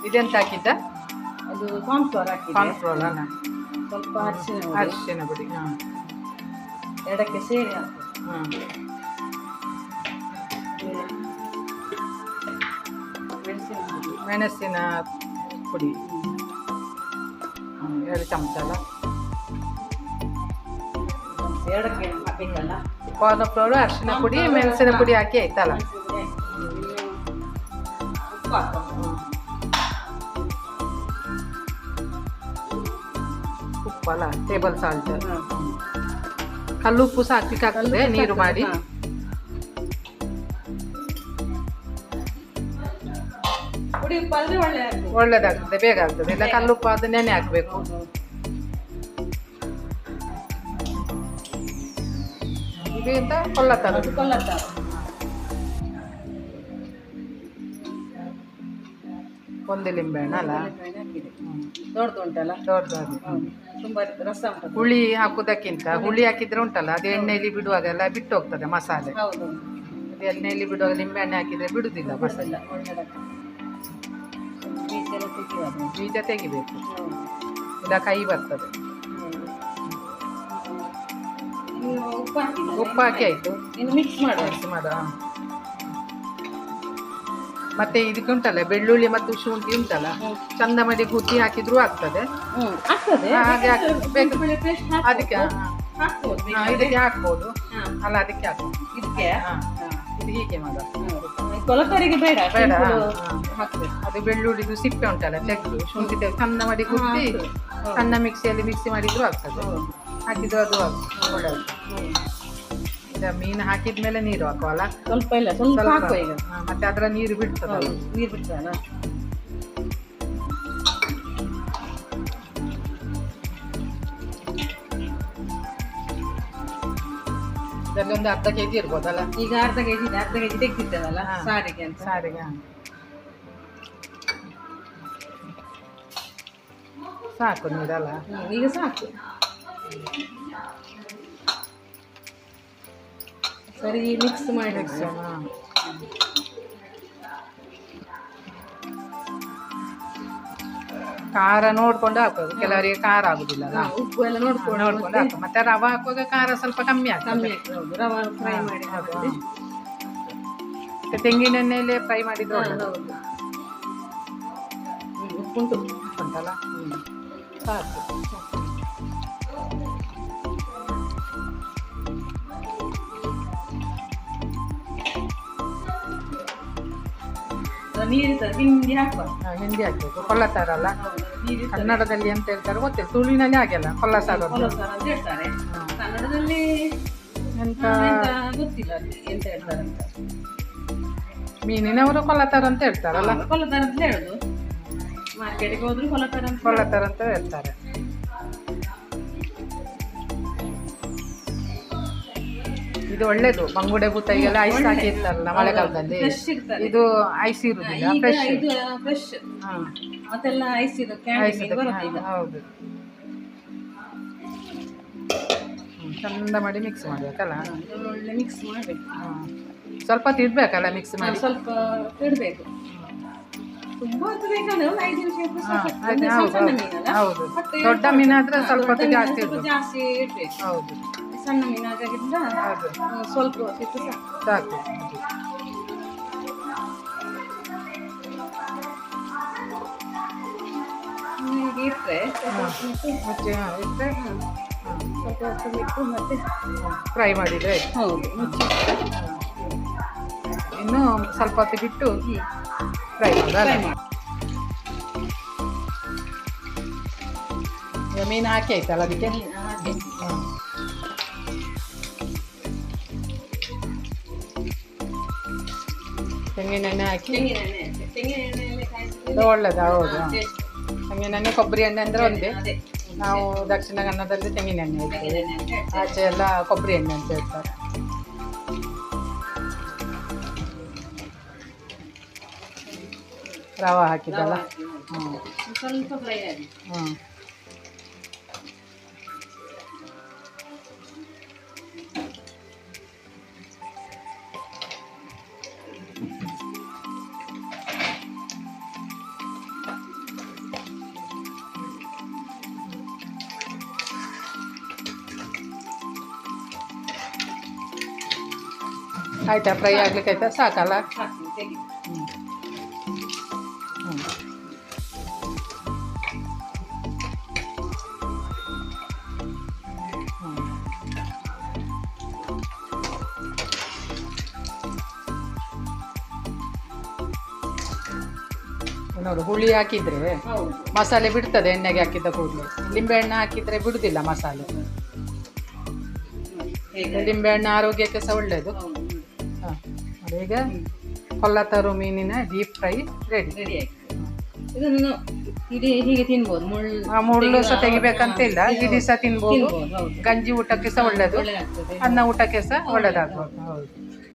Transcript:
ಇದೆಂತ ಹಾಕಿದ್ದ? ಅದು ಕಾರ್ನ್ಫ್ಲವರ್ ಹಾಕಿದೆ. ಕಾರ್ನ್ಫ್ಲವರ್ ಅಲ್ಲ, ಸ್ವಲ್ಪ ಅರಿಶಿನ ಪುಡಿ. ಹಾಂ, ಎರಡಕ್ಕೆ ಸೇರಿ ಹಾಕು. ಹಾಂ, ಮೆಣಸಿನ ಪುಡಿ 2 ಚಮಚ ಅಲ್ಲ. ಎರಡಕ್ಕೆ ಹಾಕಬೇಕಲ್ಲ. ಕಾರ್ನ್ಫ್ಲವರ್, ಅರಿಶಿನ ಪುಡಿ, ಮೆಣಸಿನ ಪುಡಿ ಹಾಕಿ ಆಯ್ತಲ್ಲ. ಉಪ್ಪು ಹಾಕು. ಉಪ್ಪಲ್ಲ, ಟೇಬಲ್ ಸಾಲ್ಟ್. ಕಲ್ಲು ಉಪ್ಪು ಸಹ ಹಾಕ್ಲಿಕ್ಕಾಗ್ತದೆ, ನೀರು ಮಾಡಿ. ಪುಡಿ ಉಪ್ಪು ಆದರೆ ಒಳ್ಳೆದಾಗ್ತದೆ, ಬೇಗ ಆಗ್ತದೆ. ಇಲ್ಲ ಕಲ್ಲು ಉಪ್ಪು ಅದು ನೆನೆ ಹಾಕಬೇಕು. ಇದು ಎಂತ ಕೊಲ್ಲತ್ತಾರ? ಒಂದು ಲಿಂಬೆಹಣ್ಣು ಅಲ್ಲ, ದೊಡ್ಡದು ಉಂಟಲ್ಲ, ದೊಡ್ಡದು. ತುಂಬಾ ರಸ ಉಂಟು. ಹುಳಿ ಹಾಕುದಕ್ಕಿಂತ ಹುಳಿ ಹಾಕಿದ್ರೆ ಉಂಟಲ್ಲ, ಅದು ಎಣ್ಣೆಯಲ್ಲಿ ಬಿಡುವಾಗೆಲ್ಲ ಬಿಟ್ಟು ಹೋಗ್ತದೆ ಮಸಾಲೆ. ಹೌದು, ಅದು ಎಣ್ಣೆಯಲ್ಲಿ ಬಿಡುವಾಗ ಲಿಂಬೆಹಣ್ಣೆ ಹಾಕಿದ್ರೆ ಬಿಡುದಿಲ್ಲ ಮಸಾಲೆ. ಬೀಜ ತೆಗಿಬೇಕು, ಇಲ್ಲ ಕೈ ಬರ್ತದೆ. ಉಪ್ಪು ಹಾಕಿ ಆಯ್ತು, ಮಿಕ್ಸ್ ಮಾಡು. ಮತ್ತೆ ಇದಕ್ಕೆ ಉಂಟಲ್ಲ ಬೆಳ್ಳುಳ್ಳಿ ಮತ್ತು ಶುಂಠಿ ಉಂಟಲ್ಲ, ಚಂದ ಮಾಡಿ ಗುದ್ದಿ ಹಾಕಿದ್ರು ಆಗ್ತದೆ. ಹಾಗೆ ಅದಕ್ಕೆ ಇದಕ್ಕೆ ಹಾಕ್ಬೋದು ಅಲ್ಲ, ಅದಕ್ಕೆ ಹಾಕ್ಬೋದು. ಇದಕ್ಕೆ ಇದು ಹೀಗೆ ಮಾಡ, ಕೊಲತರಿಗೆ ಬೇಡ ಬೇಡ ಹಾಕ್ಬೇಕು. ಅದು ಬೆಳ್ಳುಳ್ಳಿದು ಸಿಪ್ಪೆ ಉಂಟಲ್ಲ ತೆಗೆದು, ಶುಂಠಿ ತೆಗೆದು ಚಂದ ಮಾಡಿ ಗುದ್ದಿ ಸಣ್ಣ ಮಿಕ್ಸಿಯಲ್ಲಿ ಮಿಕ್ಸಿ ಮಾಡಿದ್ರು ಆಗ್ತದೆ. ಹಾಕಿದ್ರು ಅದು ಒಳ್ಳೆಯದು. ಈಗ ಮೀನು ಹಾಕಿದ್ಮೇಲೆ ನೀರು ಹಾಕುವಲ್ಲ, ಸ್ವಲ್ಪ ಇಲ್ಲ ಸ್ವಲ್ಪ ಹಾಕುವ ಈಗ. ಮತ್ತೆ ಅದರ ನೀರು ಬಿಡ್ತದಲ್ಲ, ನೀರು ಬಿಡ್ತದಲ್ಲ. ಇದರಲ್ಲಿ ಒಂದು ಅರ್ಧ ಕೆಜಿ ಇರ್ಬೋದಲ್ಲ. ಈಗ ಅರ್ಧ ಕೆಜಿ ತೆಗ್ದಿದ್ದೇವಲ್ಲ ಸಾರಿಗೆ ಅಂತ. ಸಾರಿಗೆ ಸಾಕು ನೀರಲ್ಲ, ಈಗ ಸಾಕು. ಸರಿ ಮಿಕ್ಸ್ ಮಾಡಿ. ಖಾರ ನೋಡ್ಕೊಂಡು ಹಾಕೋದು, ಕೆಲವರಿಗೆ ಖಾರ ಆಗುದಿಲ್ಲ. ಉಪ್ಪು ಎಲ್ಲ ನೋಡ್ಕೊಂಡು ಹಾಕೋ. ಮತ್ತೆ ರವೆ ಹಾಕುವಾಗ ಖಾರ ಸ್ವಲ್ಪ ಕಮ್ಮಿ ಆಗ್ತದೆ. ರವೆ ಫ್ರೈ ಮಾಡಿ ಹಾಕೋದು. ತೆಂಗಿನ ಎಣ್ಣೆಯಲ್ಲೇ ಫ್ರೈ ಮಾಡಿದ್ರೆ ಉಪ್ಪುಂಟು ಉಂಟಲ್ಲ, ಸಾಕು. ನೀರು ಹಿಂಡಿ ಹಾಕುವ. ಹಿಂಡಿ ಹಾಕ್ಬೇಕು. ಕೊಲ್ಲಸಾರಲ್ಲ, ಕನ್ನಡದಲ್ಲಿ ಎಂತ ಹೇಳ್ತಾರೆ ಗೊತ್ತಿಲ್ಲ, ತುಳುವಿನಲ್ಲಿ ಹಾಗೆಲ್ಲ ಕೊಲ್ಲಸಾರು ಅಂತ ಹೇಳ್ತಾರೆ. ಕನ್ನಡದಲ್ಲಿ ಎಂತ ಗೊತ್ತಿಲ್ಲ ಎಂತ ಹೇಳ್ತಾರೆ ಅಂತ. ಮೀನಿನವರು ಕೊಲ್ಲತಾರ ಅಂತ ಹೇಳ್ತಾರಲ್ಲ, ಕೊಲ್ಲತಾರ ಅಂತ ಹೇಳುದು. ಮಾರ್ಕೆಟ್ಗೆ ಹೋದ್ರು ಕೊಲ್ಲತಾರ ಅಂತ ಹೇಳ್ತಾರೆ. ಇದು ಒಳ್ಳೇದು, ಬಂಗುಡೆ ಬೂತಾಯಿಗೆಲ್ಲ ಐಸ್ ಹಾಕಿ ಇರ್ತಾರಲ್ಲ ಮಳೆಗಾಲದಲ್ಲಿ, ಇದು ಐಸ್ ಇರುದಿಲ್ಲ, ಫ್ರೆಶ್. ಮತ್ತೆಲ್ಲ ಐಸ್ ಹೌದು. ಚಂದ ಮಾಡಿ ಮಿಕ್ಸ್ ಮಾಡ್ಬೇಕಲ್ಲ, ಒಳ್ಳೆ ಮಿಕ್ಸ್ ಮಾಡ್ಬೇಕು. ಸ್ವಲ್ಪ ತಿಡ್ಬೇಕಲ್ಲ ಮಿಕ್ಸ್ ಮಾಡಿ, ಸ್ವಲ್ಪ ತಿಡ್ಬೇಕು. ತುಂಬಾ ಹೊತ್ತು ಬೇಕಂದ್ರೆ ಒಂದು 5 ನಿಮಿಷ. ಹೌದು, ದೊಡ್ಡ ಮೀನಾದ್ರೆ ಸ್ವಲ್ಪ ಹೊತ್ತು ಜಾಸ್ತಿ ಇಡ್ಬೇಕು. ಹೌದು, ಸಣ್ಣ ಮೀನಾದ್ರಿಂದ ಸ್ವಲ್ಪ ಹೊತ್ತು ಸಾಕು. ಇಟ್ಟರೆ ಮುಚ್ಚೆ ಇಟ್ಟರೆ ಸ್ವಲ್ಪ ಹೊತ್ತು ಬಿಟ್ಟು ಮತ್ತೆ ಫ್ರೈ ಮಾಡಿದರೆ. ಹೌದು, ಇನ್ನು ಸ್ವಲ್ಪ ಹೊತ್ತು ಬಿಟ್ಟು ಫ್ರೈ ಮಾಡೋದು. ಮೀನು ಹಾಕಿ ಆಯ್ತಲ್ಲ ಅದಕ್ಕೆ. ತೆಂಗಿನೆಣ್ಣೆ ಹಾಕಿ, ಒಳ್ಳೇದು. ಹೌದು, ತೆಂಗಿನೆಣ್ಣೆ ಕೊಬ್ಬರಿ ಎಣ್ಣೆ ಅಂದರೆ ಒಂದೇ. ನಾವು ದಕ್ಷಿಣ ಕನ್ನಡದಲ್ಲಿ ತೆಂಗಿನೆಣ್ಣೆ ಹೇಳ್ತೇವೆ, ಆಚೆ ಎಲ್ಲ ಕೊಬ್ಬರಿ ಎಣ್ಣೆ ಅಂತ ಹೇಳ್ತಾರೆ. ರವೆ ಹಾಕಿದ್ದಲ್ಲ, ಸ್ವಲ್ಪ ಫ್ರೈ ಆಗಿ. ಆಯ್ತಾ ಫ್ರೈ ಆಗ್ಲಿಕ್ಕೆ ಆಯ್ತಾ ಸಾಕಲ್ಲ ಸಾಕು ತೆಗಿ. ಹ್ಞೂ ಹ್ಞೂ ನೋಡು ಹುಳಿ ಹಾಕಿದ್ರೆ ಹೌದು ಮಸಾಲೆ ಬಿಡ್ತದೆ ಎಣ್ಣೆಗೆ ಹಾಕಿದ್ದ ಕೂಡಲೇ ಲಿಂಬೆಹಣ್ಣು ಹಾಕಿದ್ರೆ ಬಿಡುದಿಲ್ಲ ಮಸಾಲೆ ಹೇಗೆ ಲಿಂಬೆಹಣ್ಣು ಆರೋಗ್ಯಕ್ಕೆ ಸಹ ಒಳ್ಳೆಯದು ಹೌದು ಹಾಂ ಈಗ ಕೊಲ್ಲತ್ತರು ಮೀನಿನ ಡೀಪ್ ಫ್ರೈ ರೆಡಿ ರೆಡಿ ಆಯ್ತು ಇದನ್ನು ಇಡೀ ಹೀಗೆ ತಿನ್ಬೋದು ಮುಳ್ಳು ಸಹ ತೆಗಿಬೇಕಂತಿಲ್ಲ ಇಡೀ ಸಹ ತಿನ್ಬೋದು ತಿನ್ಬೋದು ಹೌದು ಗಂಜಿ ಊಟಕ್ಕೆ ಸಹ ಒಳ್ಳೆಯದು ಒಳ್ಳೆ ಆಗ್ತದೆ ಅನ್ನ ಊಟಕ್ಕೆ ಸಹ ಒಳ್ಳೆಯದಾಗ್ಬೋದು ಹೌದು